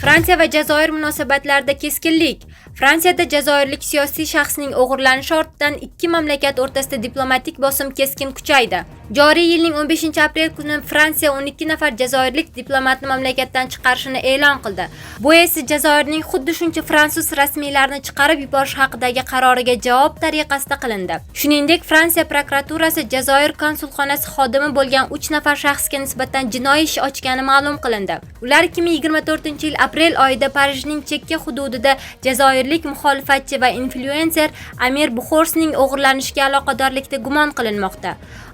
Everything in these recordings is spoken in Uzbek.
Fransiya va Jazoir munosabatlarida keskinlik. Fransiyada jazoirlik siyosiy shaxsning o'g'irlanishi ortidan ikki mamlakat o'rtasida diplomatik bosim keskin kuchaydi. Joriy yilning 15-aprel kuni Fransiya 12 nafar jazoirlik diplomatni mamlakatdan chiqarishini e'lon qildi. Bu esa Jazoirning xuddi shuncha fransuz rasmiylarini chiqarib yuborish haqidagi qaroriga javob tariqasida qilindi. Shuningdek, Fransiya prokuraturasi Jazoir konsulxonasi xodimi bo'lgan 3 nafar shaxsga nisbatan jinoiy ish ochgani ma'lum qilindi. Ular 2024-yil aprel oyida Parijning chekka hududida jazoirlik muxolifatchi va inflyuenser Amir Buxorsning o'g'irlanishiga aloqadorlikda gumon qilinmoqda.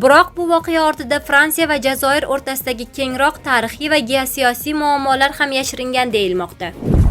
Biroq bu voqea ortida Fransiya va Jazoir o'rtasidagi kengroq tarixiy va geosiyosiy muammolar ham yashiringan deyilmoqda.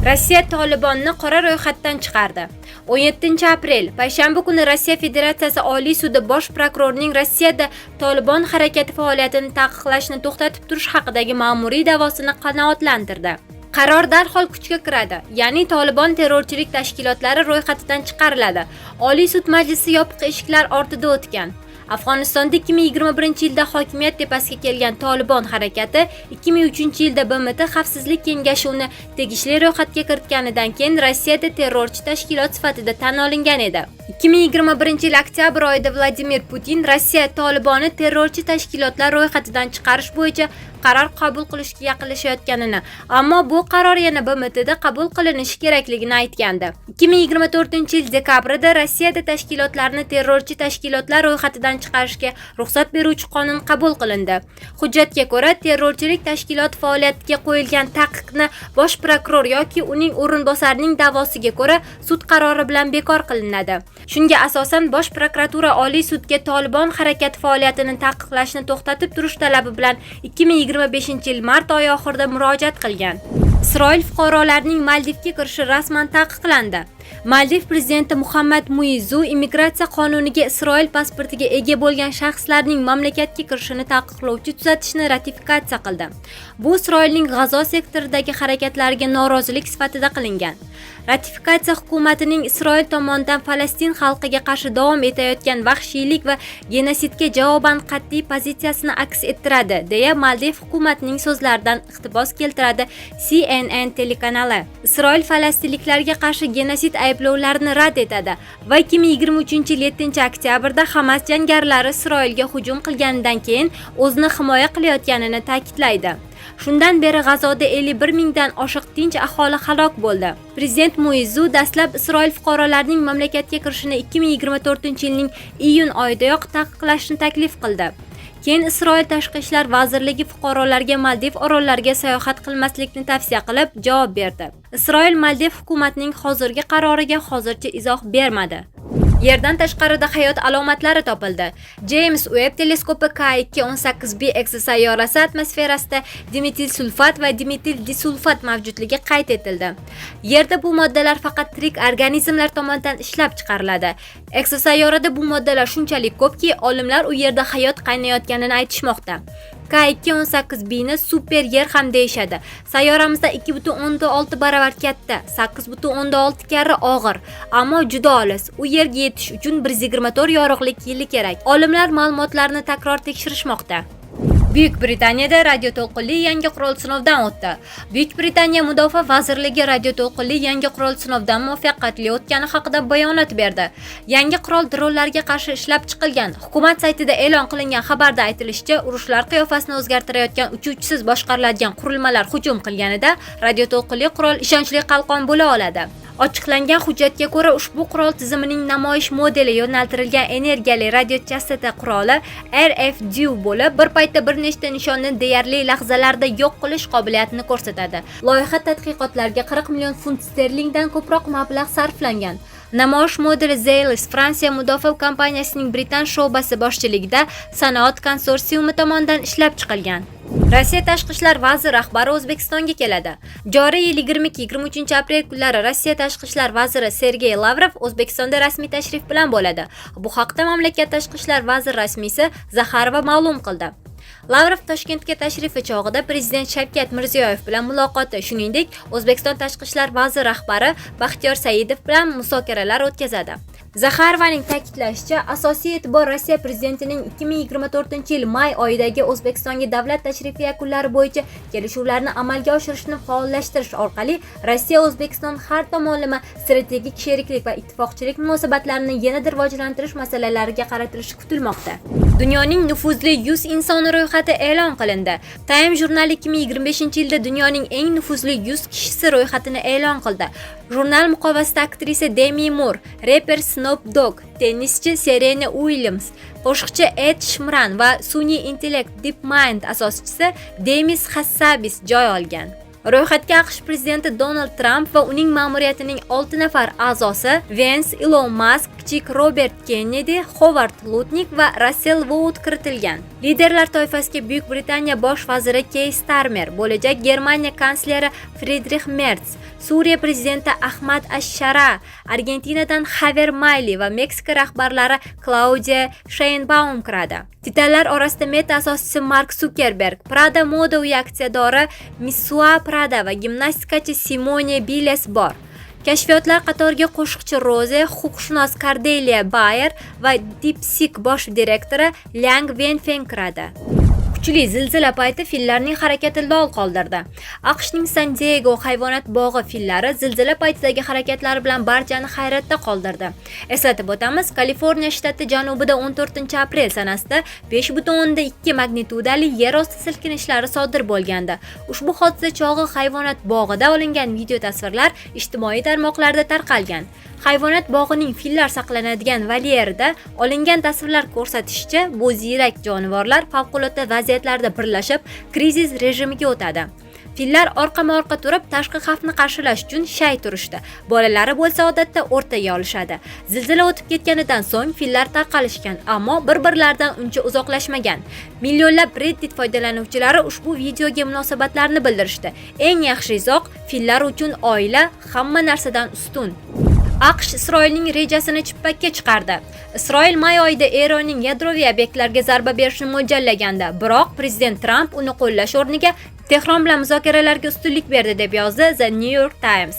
Rossiya Tolibonni qora ro'yxatdan chiqardi. 17-aprel payshanba kuni Rossiya Federatsiyasi Oliy sudi bosh prokurorning Rossiyada Tolibon harakati faoliyatini taqiqlashni to'xtatib turish haqidagi ma'muriy da'vosini qanoatlantirdi. Qaror darhol kuchga kiradi, ya'ni Tolibon terrorchilik tashkilotlari ro'yxatidan chiqariladi. Oliy sud majlisi yopiq eshiklar ortida o'tgan. Afg'onistonda 2021-yilda hokimiyat tepasiga kelgan Tolibon harakati 2003-yilda BMT Xavfsizlik kengashi uni tegishli ro'yxatga kiritganidan keyin Rossiyada terrorchi tashkilot sifatida tan olingan edi. 2021-yil oktyabr oyida Vladimir Putin Rossiya Tolibonni terrorchi tashkilotlar ro'yxatidan chiqarish bo'yicha qaror qabul qilishga yaqinlashayotganini, ammo bu qaror yana BMTda qabul qilinishi kerakligini aytgandi. 2024-yil dekabrda Rossiyada tashkilotlarni terrorchi tashkilotlar ro'yxatidan chiqarishga ruxsat beruvchi qonun qabul qilindi. Hujjatga ko'ra, terrorchilik tashkiloti faoliyatiga qo'yilgan taqiqni bosh prokuror yoki uning o'rinbosarining da'vosiga ko'ra sud qarori bilan bekor qilinadi. Shunga asosan bosh prokuratura Oliy sudga Tolibon harakati faoliyatini taqiqlashni to'xtatib turish talabi bilan 2025-yil mart oyi oxirida murojaat qilgan. Isroil fuqarolarining Maldivga kirishi rasman taqiqlandi. Maldiv prezidenti Muhammad Muizzu immigratsiya qonuniga Isroil pasportiga ega bo'lgan shaxslarning mamlakatga kirishini taqiqlovchi tuzatishni ratifikatsiya qildi. Bu Isroilning G'azo sektoridagi harakatlariga norozilik sifatida qilingan. Ratifikatsiya hukumatining Isroil tomonidan Falastin xalqiga qarshi davom etayotgan vahshiylik va genosidga javoban qat'iy pozitsiyasini aks ettiradi, deya Maldiv hukumatining so'zlaridan iqtibos keltiradi CNN telekanali. Isroil falastinliklarga qarshi genosid ayblovlarini rad etadi va 2023-yil 7-oktyabrda Hamas jangarilari Isroilga hujum qilganidan keyin o'zini himoya qilayotganini ta'kidlaydi. Shundan beri G'azoda 51 mingdan oshiq tinch aholi halok bo'ldi. Prezident Muizzu dastlab Isroil fuqarolarining mamlakatga kirishini 2024-yilning iyun oyidayoq taqiqlashni taklif qildi. Keyin Isroil tashqi ishlar vazirligi fuqarolarga Maldiv orollariga sayohat qilmaslikni tavsiya qilib javob berdi. Isroil Maldiv hukumatining hozirgi qaroriga hozircha izoh bermadi. Yerdan tashqarida hayot alomatlari topildi. James Webb teleskopi K2-18b eksosayyorasi atmosferasida dimetil sulfat va dimetil disulfat mavjudligi qayd etildi. Yerda bu moddalar faqat tirik organizmlar tomonidan ishlab chiqariladi. Eksosayyorada bu moddalar shunchalik ko'pki, olimlar u yerda hayot qaynayotganini aytishmoqda. K2-18b ni super yer ham deyishadi. Sayyoramizda 2.6 baravar katta, 8.6 karra og'ir, ammo juda olis. U yerga yetish uchun 124 yorug'lik yili kerak. Olimlar ma'lumotlarni takror tekshirishmoqda. Buyuk Britaniyada radio to'lqinli yangi qurol sinovdan o'tdi. Buyuk Britaniya Mudofaa vazirligi radio to'lqinli yangi qurol sinovdan muvaffaqiyatli o'tgani haqida bayonot berdi. Yangi qurol dronlarga qarshi ishlab chiqilgan. Hukumat saytida e'lon qilingan xabarda aytilishicha, urushlar qiyofasini o'zgartirayotgan uchuvchisiz boshqariladigan qurilmalar hujum qilganida radio to'lqinli qurol ishonchli qalqon bo'la oladi. Ochiqlangan hujjatga ko'ra, ushbu qurol tizimining namoyish modeli yo'naltirilgan energiyali radiochastota quroli RFDU bo'lib, bir paytda bir nechta nishonni deyarli lahzalarda yo'q qilish qobiliyatini ko'rsatadi. Loyiha tadqiqotlariga 40 million funt sterlingdan ko'proq mablag' sarflangan. Namoyish modeli Zeilis Fransiya mudofaa kompaniyasining Britan sho'basi boshchiligida sanoat konsorsiumi tomonidan ishlab chiqilgan. Rossiya tashqi ishlar vaziri rahbari O'zbekistonga keladi. Joriy yil 22-23 aprel kunlari Rossiya tashqi ishlar vaziri Sergey Lavrov O'zbekistonda rasmiy tashrif bilan bo'ladi. Bu haqda mamlakat tashqi ishlar vaziri rasmiysi Zaxarova ma'lum qildi. Lavrov Toshkentga tashrifi chog'ida prezident Shavkat Mirziyoyev bilan muloqoti, shuningdek, O'zbekiston tashqi ishlar vaziri rahbari Baxtiyor Saidov bilan muzokaralar o'tkazadi. Zaxarovaning ta'kidlashicha, asosiy e'tibor Rossiya prezidentining 2024-yil may oyidagi O'zbekistonga davlat tashrifi yakunlari bo'yicha kelishuvlarni amalga oshirishni faollashtirish orqali Rossiya-O'zbekiston har tomonlama strategik sheriklik va ittifoqchilik munosabatlarini yanada rivojlantirish masalalariga qaratilishi kutilmoqda. Dunyoning nufuzli 100 insoni ro'yxati e'lon qilindi. Time jurnali 2025-yilda dunyoning eng nufuzli 100 kishisi ro'yxatini e'lon qildi. Jurnal muqovasida aktrisa Demi Moore, reper Snoop Dogg, tennischi Serena Williams, qo'shiqchi Ed Sheeran va sun'iy intellekt DeepMind asoschisi Demis Hassabis joy olgan. Ro'yxatga AQSh prezidenti Donald Trump va uning ma'muriyatining 6 nafar a'zosi Vance, Elon Musk, kichik Robert Kennedy, Howard Lutnick va Russell Wood kiritilgan. Liderlar toifasiga Buyuk Britaniya bosh vaziri Keir Starmer, bo'lajak Germaniya kansleri Friedrich Merz, Suriya prezidenti Ahmad Ash-Shara, Argentinadan Javier Milei va Meksika rahbarlari Claudia Sheinbaum kiradi. Titanlar orasida Meta asoschisi Mark Zuckerberg, Prada moda uyi aksiyadori Missua Prada va gimnastikachi Simone Biles bor. Kashfiyotlar qatoriga qo'shiqchi Roze, huquqshunos Cordelia Bayer va DeepSeek bosh direktori Liang Wenfeng kiradi. Kuchli zilzila payti fillarning harakati lol qoldirdi. AQShning San Diego hayvonot bog'i fillari zilzila paytidagi harakatlari bilan barchani hayratda qoldirdi. Eslatib o'tamiz, Kaliforniya shtati janubida 14-aprel sanasida 5.2 magnitudali yer osti silkinishlari sodir bo'lgandi. Ushbu hodisa chog'i hayvonot bog'ida olingan video tasvirlar ijtimoiy tarmoqlarda tarqalgan. Hayvonot bog'ining fillar saqlanadigan volyerida olingan tasvirlar ko'rsatishicha, bu ziyrak jonivorlar favqulodda vaziyatlarda birlashib, krizis rejimiga o'tadi. Fillar orqama-orqa turib, tashqi xavfni qarshilash uchun shay turishdi. Bolalari bo'lsa odatda o'rtaga olishadi. Zilzila o'tib ketganidan so'ng fillar tarqalishgan, ammo bir-birlaridan uncha uzoqlashmagan. Millionlab Reddit foydalanuvchilari ushbu videoga munosabatlarini bildirishdi. Eng yaxshi izoh: fillar uchun oila hamma narsadan ustun. AQSh Isroilning rejasini chippakka chiqardi. Isroil may oyida Eronning yadroviy obyektlarga zarba berishni mo'ljallagandi, biroq prezident Trump uni qo'llash o'rniga Tehron bilan muzokaralarga ustunlik berdi deb yozdi The New York Times.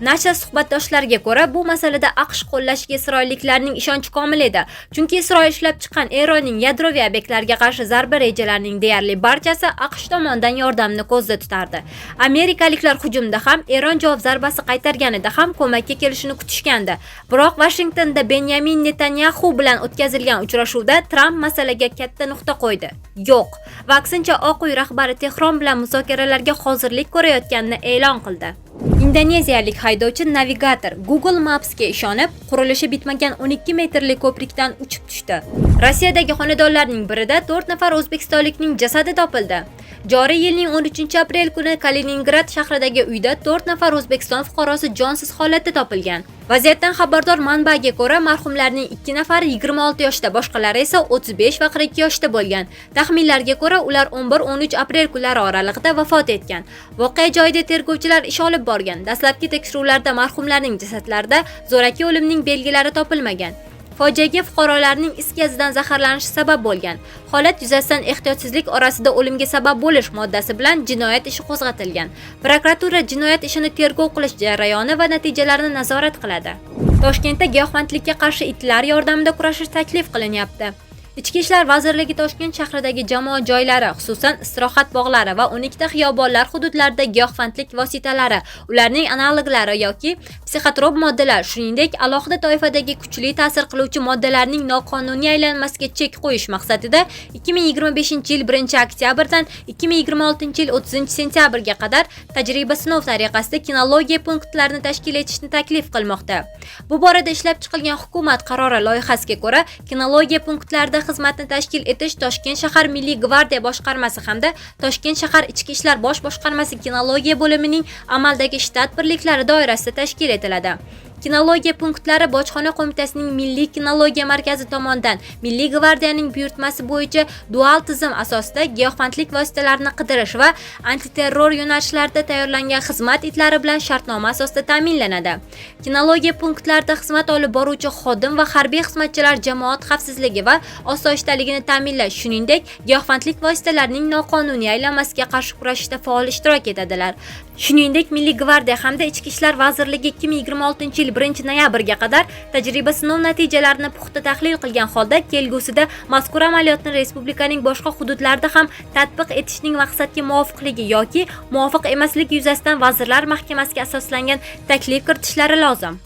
Nashr suhbatdoshlariga ko'ra, bu masalada AQSh qo'llashiga isroilliklarning ishonchi komil edi, chunki Isroil ishlab chiqqan Eronning yadroviy obyektlarga qarshi zarba rejalarining deyarli barchasi AQSh tomonidan yordamni ko'zda tutardi. Amerikaliklar hujumda ham, Eron javob zarbasi qaytarganida ham ko'makka kelishini kutishgandi. Biroq Washingtonda Benyamin Netanyahu bilan o'tkazilgan uchrashuvda Trump masalaga katta nuqta qo'ydi. Yo'q, vaqtincha Oq uy rahbari Tehron bilan muzokaralarga hozirlik ko'rayotganini e'lon qildi. Indoneziyalik haydovchi navigator Google Maps'ga ishonib, qurilishi bitmagan 12 metrli ko'prikdan uchib tushdi. Rossiyadagi xonadonlarning birida 4 nafar o'zbekistonlikning jasadi topildi. Joriy yilning 13-aprel kuni Kaliningrad shahridagi uyda 4 nafar O'zbekiston fuqarosi jonsiz holatda topilgan. Vaziyatdan xabardor manbaga ko'ra, marhumlarning 2 nafari 26 yoshda, boshqalari esa 35 va 42 yoshda bo'lgan. Taxminlarga ko'ra, ular 11-13 aprel kunlari oralig'ida vafot etgan. Voqea joyida tergovchilar ish olib borgan. Dastlabki tekshiruvlarda marhumlarning jasadlarida zo'raki o'limning belgilari topilmagan. Fojiaga fuqarolarning is gazidan zaharlanishi sabab bo'lgan. Holat yuzasidan ehtiyotsizlik orasida o'limga sabab bo'lish moddasi bilan jinoyat ishi qo'zg'atilgan. Prokuratura jinoyat ishini tergov qilish jarayoni va natijalarini nazorat qiladi. Toshkentda giyohvandlikka qarshi itlar yordamida kurashish taklif qilinyapti. Ichki ishlar vazirligi Toshkent shahridagi jamoat joylari, xususan istirohat bog'lari va 12 ta xiyobonlar hududlarida giyohvandlik vositalari, ularning analoglari yoki psixotrop moddalar, shuningdek alohida toifadagi kuchli ta'sir qiluvchi moddalarning noqonuniy aylanmasiga chek qo'yish maqsadida 2025-yil 1-oktyabrdan 2026-yil 30-sentyabrga qadar tajriba sinov tariqasida kinologiya punktlarini tashkil etishni taklif qilmoqda. Bu borada ishlab chiqilgan hukumat qarori loyihasiga ko'ra, kinologiya punktlarida xizmatni tashkil etish Toshkent shahar Milliy gvardiya boshqarmasi hamda Toshkent shahar Ichki ishlar bosh boshqarmasi kinologiya bo'limining amaldagi shtat birliklari doirasida tashkil etiladi. Kinologiya punktlari Bojxona qo'mitasining Milliy kinologiya markazi tomonidan Milliy gvardiyaning buyurtmasi bo'yicha dual tizim asosida giyohvandlik vositalarini qidirish va antiterror yo'nalishlarida tayyorlangan xizmat itlari bilan shartnoma asosida ta'minlanadi. Kinologiya punktlarida xizmat olib boruvchi xodim va harbiy xizmatchilar jamoat xavfsizligi va osoyishtaligini ta'minlash, shuningdek, giyohvandlik vositalarining noqonuniy aylanmasiga qarshi kurashishda faol ishtirok etadilar. Shuningdek, Milliy gvardiya hamda Ichki ishlar vazirligi 2026-yil yil 1-noyabrga qadar tajriba sinov natijalarini puxta tahlil qilgan holda kelgusida mazkur amaliyotni respublikaning boshqa hududlarida ham tatbiq etishning maqsadga muvofiqligi yoki muvofiq emasligi yuzasidan Vazirlar Mahkamasiga asoslangan taklif kiritishlari lozim.